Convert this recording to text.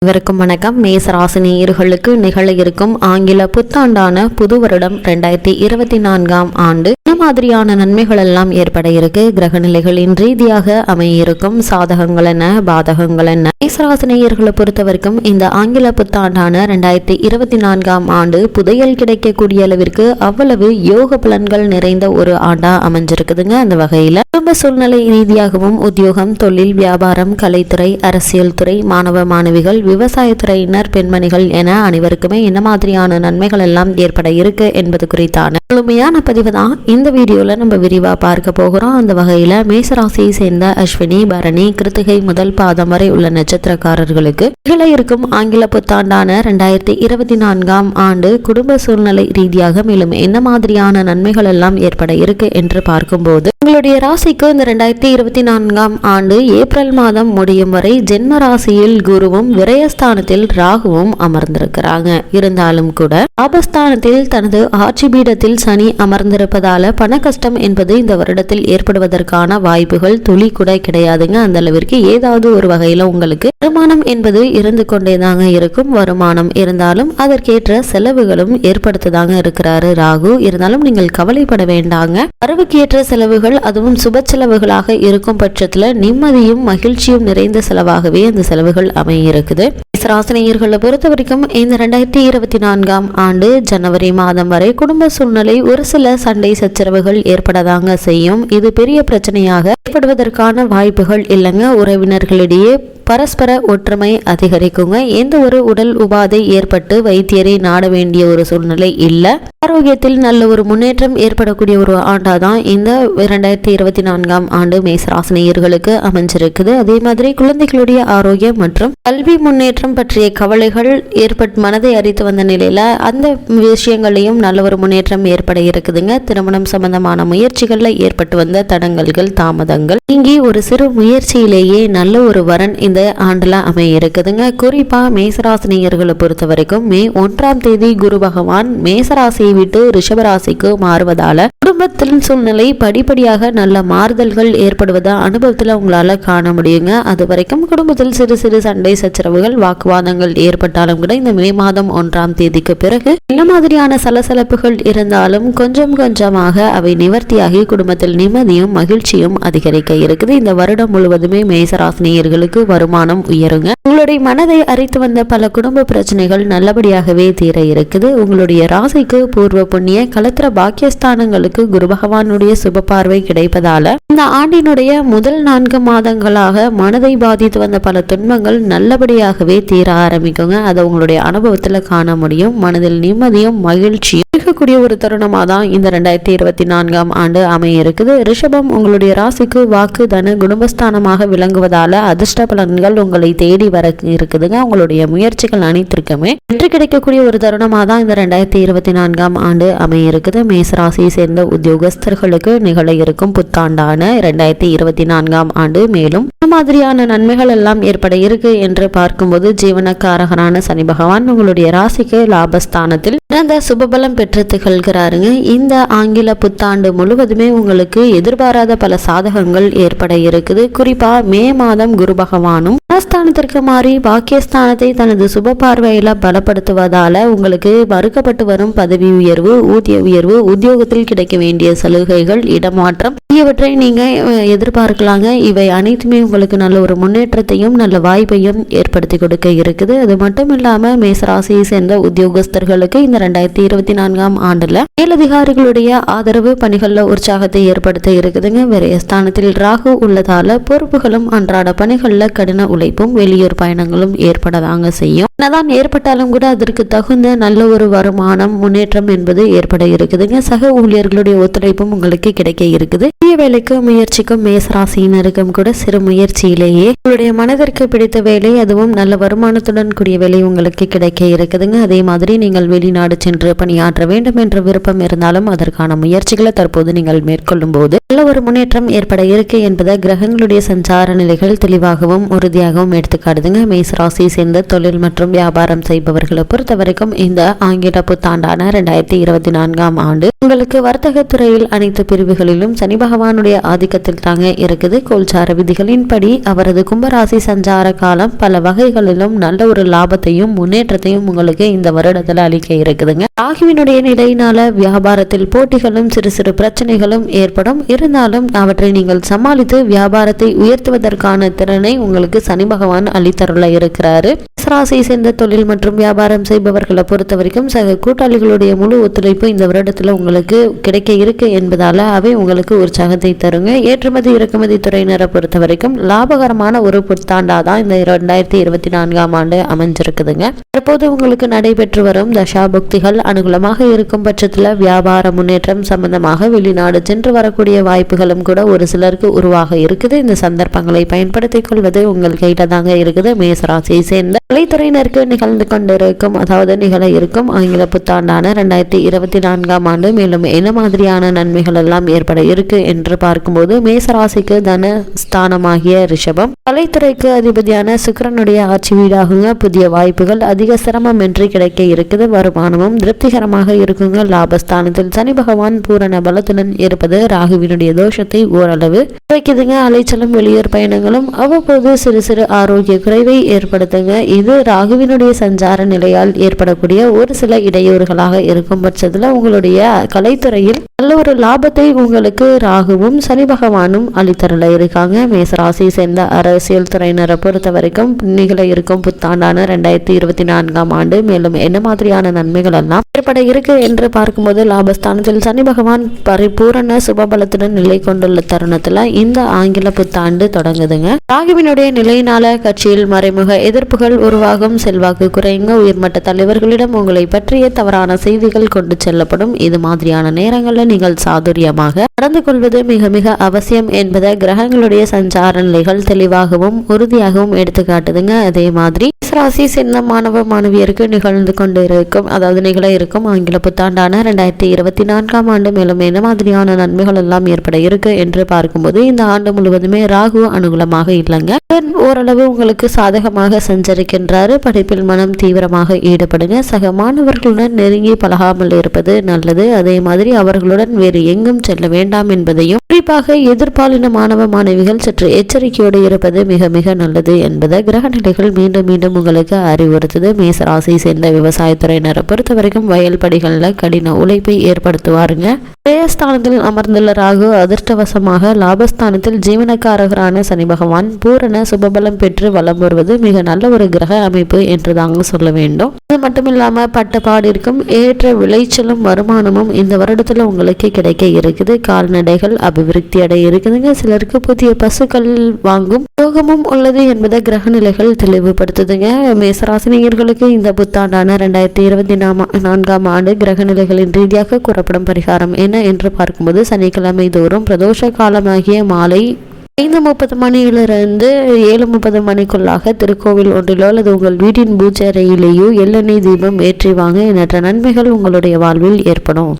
அனைவருக்கும் வணக்கம். மேசராசினியர்களுக்கு நிகழ இருக்கும் ஆங்கில புத்தாண்டான புது வருடம் 2024ஆம் ஆண்டு என்ன மாதிரியான நன்மைகள் எல்லாம் ஏற்பட இருக்கு, கிரக நிலைகளின் ரீதியாக அமையிருக்கும் சாதகங்கள் என்ன, பாதகங்கள் என்ன? மேசராசினியர்களை பொறுத்த வரைக்கும் இந்த ஆங்கில புத்தாண்டான 2024ஆம் ஆண்டு புதையல் கிடைக்கக்கூடிய அளவிற்கு அவ்வளவு யோக பலன்கள் நிறைந்த ஒரு ஆண்டா அமைஞ்சிருக்குதுங்க. அந்த வகையில குடும்ப சூழ்நிலை ரீதியாகவும் உத்தியோகம், தொழில், வியாபாரம், கலைத்துறை, அரசியல் துறை, மாணவ மாணவிகள், விவசாயத்துறையினர், பெண்மணிகள் என அனைவருக்குமே என்ன மாதிரியான நன்மைகள் எல்லாம் ஏற்பட இருக்கு என்பது குறித்தான முழுமையான பதிவு தான் இந்த வீடியோல நம்ம விரிவா பார்க்க போகிறோம். அந்த வகையில மேசராசியை சேர்ந்த அஸ்வினி, பரணி, கிருத்திகை முதல் பாதம் வரை உள்ள நட்சத்திரக்காரர்களுக்கு நிகழ இருக்கும் ஆங்கில புத்தாண்டான 2024ஆம் ஆண்டு குடும்ப சூழ்நிலை ரீதியாக மேலும் என்ன மாதிரியான நன்மைகள் எல்லாம் ஏற்பட இருக்கு என்று பார்க்கும்போது, உங்களுடைய ராசிக்கு இந்த 2024ஆம் ஆண்டு ஏப்ரல் மாதம் முடியும் வரை ஜென்ம ராசியில் குருவும் விரயஸ்தானத்தில் ராகுவும் அமர்ந்திருக்கிறாங்க. இருந்தாலும் கூட லாபஸ்தானத்தில் தனது ஆட்சி பீடத்தில் சனி அமர்ந்திருப்பதால பண கஷ்டம் என்பது இந்த வருடத்தில் ஏற்படுவதற்கான வாய்ப்புகள் துளி கூட கிடையாதுங்க. அந்த அளவிற்கு ஏதாவது ஒரு வகையில உங்களுக்கு வருமானம் என்பது இருந்து கொண்டேதாங்க இருக்கும். வருமானம் இருந்தாலும் அதற்கேற்ற செலவுகளும் ஏற்படுத்ததாங்க இருக்கிறாரு ராகு. இருந்தாலும் நீங்கள் கவலைப்பட வேண்டாங்க. வரவுக்கேற்ற செலவுகள், அதுவும் சுப செலவுகளாக இருக்கும் பட்சத்துல நிம்மதியும் மகிழ்ச்சியும் நிறைந்த செலவாகவே அந்த செலவுகள் அமையிருக்குது. மேசராசினியர்களை பொறுத்த வரைக்கும் இந்த 2024ஆம் ஆண்டு ஜனவரி மாதம் வரை குடும்ப சூழ்நிலை ஒரு சில சண்டை சச்சரவுகள் ஏற்படதாங்க செய்யும். இது பெரிய பிரச்சனையாக ஏற்படுவதற்கான வாய்ப்புகள் இல்லைங்க. உறவினர்களிடையே பரஸ்பர ஒற்றுமை அதிகரிக்குங்க. எந்த ஒரு உடல் உபாதை ஏற்பட்டு வைத்தியரை நாட வேண்டிய ஒரு சூழ்நிலை இல்லை. ஆரோக்கியத்தில் நல்ல ஒரு முன்னேற்றம் ஏற்படக்கூடிய ஒரு ஆண்டாதான் இந்த 2024ஆம் ஆண்டு மேசராசினியர்களுக்கு அமைஞ்சிருக்குது. அதே மாதிரி குழந்தைகளுடைய ஆரோக்கியம் மற்றும் கல்வி முன்னேற்றம் பற்றிய கவலைகள் ஏற்பட்டு மனதை அரித்து வந்த நிலையில அந்த விஷயங்களையும் நல்ல ஒரு முன்னேற்றம் ஏற்பட இருக்குதுங்க. திருமணம் சம்பந்தமான முயற்சிகள்ல ஏற்பட்டு வந்த தடங்கல்கள், தாமதங்கள் நீங்கி ஒரு சிறு முயற்சியிலேயே நல்ல ஒரு வரன் இந்த ஆண்டுல அமைய இருக்குதுங்க. குறிப்பா மேசராசினியர்களை பொறுத்த வரைக்கும் மே 1ஆம் தேதி குரு பகவான் மேசராசியை விட்டு ரிஷபராசிக்கு மாறுவதால குடும்பத்தின் சூழ்நிலை படிப்படியாக நல்ல மாறுதல்கள் ஏற்படுவதை அனுபவத்துல உங்களால காண முடியுங்க. அது வரைக்கும் குடும்பத்தில் சிறு சிறு சண்டை சச்சரவுகள், வாக்குவாதங்கள் ஏற்பட்டாலும் கூட இந்த மே மாதம் 1ஆம் தேதிக்கு பிறகு என்ன மாதிரியான சலசலப்புகள் இருந்தாலும் கொஞ்சம் கொஞ்சமாக அவை நிவர்த்தியாகி குடும்பத்தில் நிம்மதியும் மகிழ்ச்சியும் அதிகரிக்க இருக்குது. இந்த வருடம் முழுவதுமே மேசராசினியர்களுக்கு வருமானம் உயருங்க. உங்களுடைய மனதை அரித்து வந்த பல குடும்ப பிரச்சனைகள் நல்லபடியாகவே தீர இருக்குது. உங்களுடைய ராசிக்கு பூர்வ புண்ணிய கலத்திர பாக்கியஸ்தானங்களுக்கு குரு பகவானுடைய சுப பார்வை கிடைப்பதால இந்த ஆண்டினுடைய முதல் 4 மாதங்களாக மனதை பாதித்து வந்த பல துன்பங்கள் நல்லபடியாகவே தீர ஆரம்பிக்குங்க. அதை உங்களுடைய அனுபவத்துல காண முடியும். மனதில் நிம்மதியும் மகிழ்ச்சியும் இருக்கக்கூடிய ஒரு தருணமா தான் இந்த 2024ஆம் ஆண்டு அமைய இருக்குது. ரிஷபம் உங்களுடைய ராசிக்கு வாக்கு தன குடும்பஸ்தானமாக விளங்குவதால அதிர்ஷ்ட பலன்கள் உங்களை தேடி வர இருக்குதுங்க. உங்களுடைய முயற்சிகள் அனைத்திற்குமே வெற்றி கிடைக்கக்கூடிய ஒரு தருணமா தான் இந்த 2024ஆம் ஆண்டு அமைய இருக்குது. மேசராசியை சேர்ந்த உத்தியோகஸ்தர்களுக்கு நிகழ இருக்கும் புத்தாண்டான 2024ஆம் ஆண்டு மேலும் மாதிரியான நன்மைகள் எல்லாம் ஏற்பட இருக்கு என்று பார்க்கும்போது, ஜீவனக்காரகரான சனி பகவான் உங்களுடைய ராசிக்கு லாபஸ்தானத்தில் அந்த சுபபலம் பெற்று திகழ்கிறாருங்க. இந்த ஆங்கில புத்தாண்டு முழுவதுமே உங்களுக்கு எதிர்பாராத பல சாதகங்கள் ஏற்பட இருக்குது. குறிப்பா மே மாதம் குரு பகவானும் ஸ்தானத்திற்கு மாறி பாக்கியஸ்தானத்தை தனது சுப பார்வையில பலப்படுத்துவதால உங்களுக்கு மறுக்கப்பட்டு வரும் பதவி உயர்வு, ஊதிய உயர்வு, உத்தியோகத்தில் கிடைக்க வேண்டிய சலுகைகள், இடமாற்றம் ஆகியவற்றை நீங்க எதிர்பார்க்கலாங்க. இவை அனைத்துமே உங்களுக்கு நல்ல ஒரு முன்னேற்றத்தையும் நல்ல வாய்ப்பையும் ஏற்படுத்தி கொடுக்க இருக்குது. அது மட்டும் இல்லாம மேசராசியை சேர்ந்த உத்தியோகஸ்தர்களுக்கு இந்த 2024ஆம் ஆண்டுல மேலதிகாரிகளுடைய ஆதரவு பணிகள்ல உற்சாகத்தை ஏற்படுத்த இருக்குதுங்க. விரயஸ்தானத்தில் ராகு உள்ளதால பொறுப்புகளும் அன்றாட பணிகள்ல கடின உழைப்பும் வெளியூர் பயணங்களும் ஏற்படதாங்க செய்யும். என்னதான் ஏற்பட்டாலும் கூட அதற்கு தகுந்த நல்ல ஒரு வருமானம், முன்னேற்றம் என்பது ஏற்பட இருக்குதுங்க. சக ஊழியர்களுடைய ஒத்துழைப்பும் உங்களுக்கு கிடைக்க இருக்குது. புதிய வேலைக்கு முயற்சிக்கும் மேசராசியினருக்கும் கூட சிறு முயற்சியிலேயே உங்களுடைய மனதிற்கு பிடித்த வேலை, அதுவும் நல்ல வருமானத்துடன் கூடிய வேலை உங்களுக்கு கிடைக்க இருக்குதுங்க. அதே மாதிரி நீங்கள் வெளிநாடு சென்று பணியாற்ற வேண்டும் என்ற விருப்பம் இருந்தாலும் அதற்கான முயற்சிகளை தற்போது நீங்கள் மேற்கொள்ளும் போது நல்ல ஒரு முன்னேற்றம் ஏற்பட இருக்கு என்பதை கிரகங்களுடைய சஞ்சார நிலைகள் தெளிவாகவும் உறுதியாகவும் எடுத்துக்காட்டுதுங்க. மேசராசியை சேர்ந்த தொழில் மற்றும் வியாபாரம் செய்பவர்களை பொறுத்த வரைக்கும் இந்த ஆங்கில புத்தாண்டான 2024 ஆண்டு உங்களுக்கு வர்த்தக துறையில் அனைத்து பிரிவுகளிலும் சனி பகவானுடைய ஆதிக்கத்தில் தாங்க இருக்குது. கோல்சார விதிகளின்படி அவரது கும்பராசி சஞ்சார காலம் பல வகைகளிலும் நல்ல ஒரு லாபத்தையும் முன்னேற்றத்தையும் உங்களுக்கு இந்த வருடத்துல அளிக்க இருக்குதுங்க. ராகுவினுடைய நிலையினால வியாபாரத்தில் போட்டிகளும் சிறு சிறு பிரச்சனைகளும் ஏற்படும். இருந்தாலும் அவற்றை நீங்கள் சமாளித்து வியாபாரத்தை உயர்த்துவதற்கான திறனை உங்களுக்கு சனி பகவான் அளித்தருள இருக்கிறாரு. ராசியை சேர்ந்த தொழில் மற்றும் வியாபாரம் செய்பவர்களை பொறுத்த வரைக்கும் சக கூட்டாளிகளுடைய முழு ஒத்துழைப்பு இந்த வருடத்துல உங்களுக்கு கிடைக்க இருக்கு என்பதால அவை உங்களுக்கு உற்சாகத்தை தருங்க. ஏற்றுமதி இறக்குமதி துறையினரை பொறுத்த வரைக்கும் லாபகரமான ஒரு புத்தாண்டாதான் இந்த 2024 ஆண்டு அமைஞ்சிருக்குதுங்க. தற்போது உங்களுக்கு நடைபெற்று வரும் தசாபுக்திகள் அனுகூலமாக இருக்கும் பட்சத்துல வியாபார முன்னேற்றம் சம்பந்தமாக வெளிநாடு சென்று வரக்கூடிய வாய்ப்புகளும் கூட ஒரு சிலருக்கு உருவாக இருக்குது. இந்த சந்தர்ப்பங்களை பயன்படுத்திக் கொள்வது உங்கள் கையில தாங்க இருக்குது. மேசராசியை சேர்ந்த கலைத்துறையினருக்கு நிகழ இருக்கும் ஆங்கில புத்தாண்டான 2024 ஆண்டு மேலும் என்ன மாதிரியான நன்மைகள் எல்லாம் ஏற்பட இருக்கு என்று பார்க்கும்போது மேசராசிக்கு தன ஸ்தானமாகிய ரிஷபம், கலைத்துறைக்கு அதிபதியான சுக்கிரனுடைய ஆட்சி வீடாகுங்க. புதிய வாய்ப்புகள் அதிக சிரமமின்றி கிடைக்க இருக்குது. வருமானமும் திருப்திகரமாக இருக்குங்க. லாபஸ்தானத்தில் சனி பகவான் பூரண பலத்துடன் இருப்பது ராகுவினுடைய தோஷத்தை ஓரளவு குறைக்குதுங்க. அலைச்சலும் வெளியூர் பயணங்களும் அவ்வப்போது சிறு சிறு ஆரோக்கிய குறைவை ஏற்படுத்துங்க. இது ராகுவினுடைய சஞ்சார நிலையால் ஏற்படக்கூடிய ஒரு சில இடையூறுகளாக இருக்கும் பட்சத்துல உங்களுடைய கலைத்துறையில் நல்ல ஒரு லாபத்தை உங்களுக்கு ராகுவும் சனி பகவானும் அளித்தருள இருக்காங்க. மேசராசியை சேர்ந்த அரசியல் துறையினரை பொறுத்த வரைக்கும் நிகழ இருக்கும் புத்தாண்டான 2024 ஆண்டு மேலும் என்ன மாதிரியான நன்மைகள் எல்லாம் ஏற்பட இருக்கு என்று பார்க்கும்போது லாபஸ்தானத்தில் சனி பகவான் பரிபூரண சுபபலத்துடன் நிலை கொண்டுள்ள தருணத்துல இந்த ஆங்கில புத்தாண்டு தொடங்குதுங்க. ராகுவினுடைய நிலையினால கட்சியில் மறைமுக எதிர்ப்புகள் உருவாகும். செல்வாக்கு குறைங்க. உயர்மட்ட தலைவர்களிடம் உங்களை பற்றிய தவறான செய்திகள் கொண்டு செல்லப்படும். இது மாதிரியான நேரங்களில் நீங்கள் சாதுரியமாக நடந்து கொள்வது மிக மிக அவசியம் என்பதை கிரகங்களுடைய சஞ்சார நிலைகள் தெளிவாகவும் உறுதியாகவும் எடுத்துக்காட்டுதுங்க. அதே மாதிரி ராசி சேர்ந்த மாணவ மாணவியருக்கு நிகழ இருக்கும் ஆங்கில புத்தாண்டான 2024 ஆண்டு மேலும் என்ன மாதிரியான நன்மைகள் எல்லாம் ஏற்பட இருக்கு என்று பார்க்கும்போது இந்த ஆண்டு முழுவதுமே ராகு அனுகூலமாக இல்லைங்க. ஓரளவு உங்களுக்கு சாதகமாக சஞ்சரிக்கின்றாரு. படிப்பில் மனம் தீவிரமாக ஈடுபடுங்க. சக மாணவர்களுடன் நெருங்கி பழகாமல் இருப்பது நல்லது. அதே மாதிரி அவர்களுடன் வேறு எங்கும் செல்ல வேண்டாம் என்பதையும் குறிப்பாக எதிர்பாலின மாணவ மாணவிகள் சற்று எச்சரிக்கையோடு இருப்பது மிக மிக நல்லது என்பதை கிரக நிலைகள் மீண்டும் மீண்டும் உங்களுக்கு அறிவுறுத்துது. மேசராசியை சேர்ந்த விவசாயத்துறையினரை பொறுத்த வரைக்கும் வயல் படிகளில் கடின உழைப்பை ஏற்படுத்துவாருங்க. ஸ்தானத்தில் அமர்ந்துள்ள ராகு அதிர்ஷ்டவசமாக லாபஸ்தானத்தில் ஜீவனக்காரகரான சனி பகவான் பூரண சுபபலம் பெற்று வலம் வருவது மிக நல்ல ஒரு கிரக அமைப்பு என்று தாங்க சொல்ல வேண்டும். அது மட்டும் இல்லாம பட்டப்பாடிற்கும் ஏற்ற விளைச்சலும் வருமானமும் இந்த வருடத்துல உங்களுக்கு கிடைக்க இருக்குது. கால்நடைகள் அபிவிருத்தி அடைய இருக்குதுங்க. சிலருக்கு புதிய பசுக்கள் வாங்கும் யோகமும் உள்ளது என்பதை கிரக நிலைகள் தெளிவுபடுத்துதுங்க. மேசராசினியர்களுக்கு இந்த புத்தாண்டான 2024 ஆண்டு கிரக நிலைகளின் ரீதியாக கூறப்படும் பரிகாரம் என்ன என்று பார்க்கும்போது சனிக்கிழமை தோறும் பிரதோஷ காலமாகிய மாலை 5:30 மணியிலிருந்து 7:30 மணிக்குள்ளாக திருக்கோவில் ஒன்றிலோ அல்லது உங்கள் வீட்டின் பூஜை அறையிலேயோ எள்ளெண்ணெய் தீபம் ஏற்றி வாங்க. எண்ணற்ற நன்மைகள் உங்களுடைய வாழ்வில் ஏற்படும்.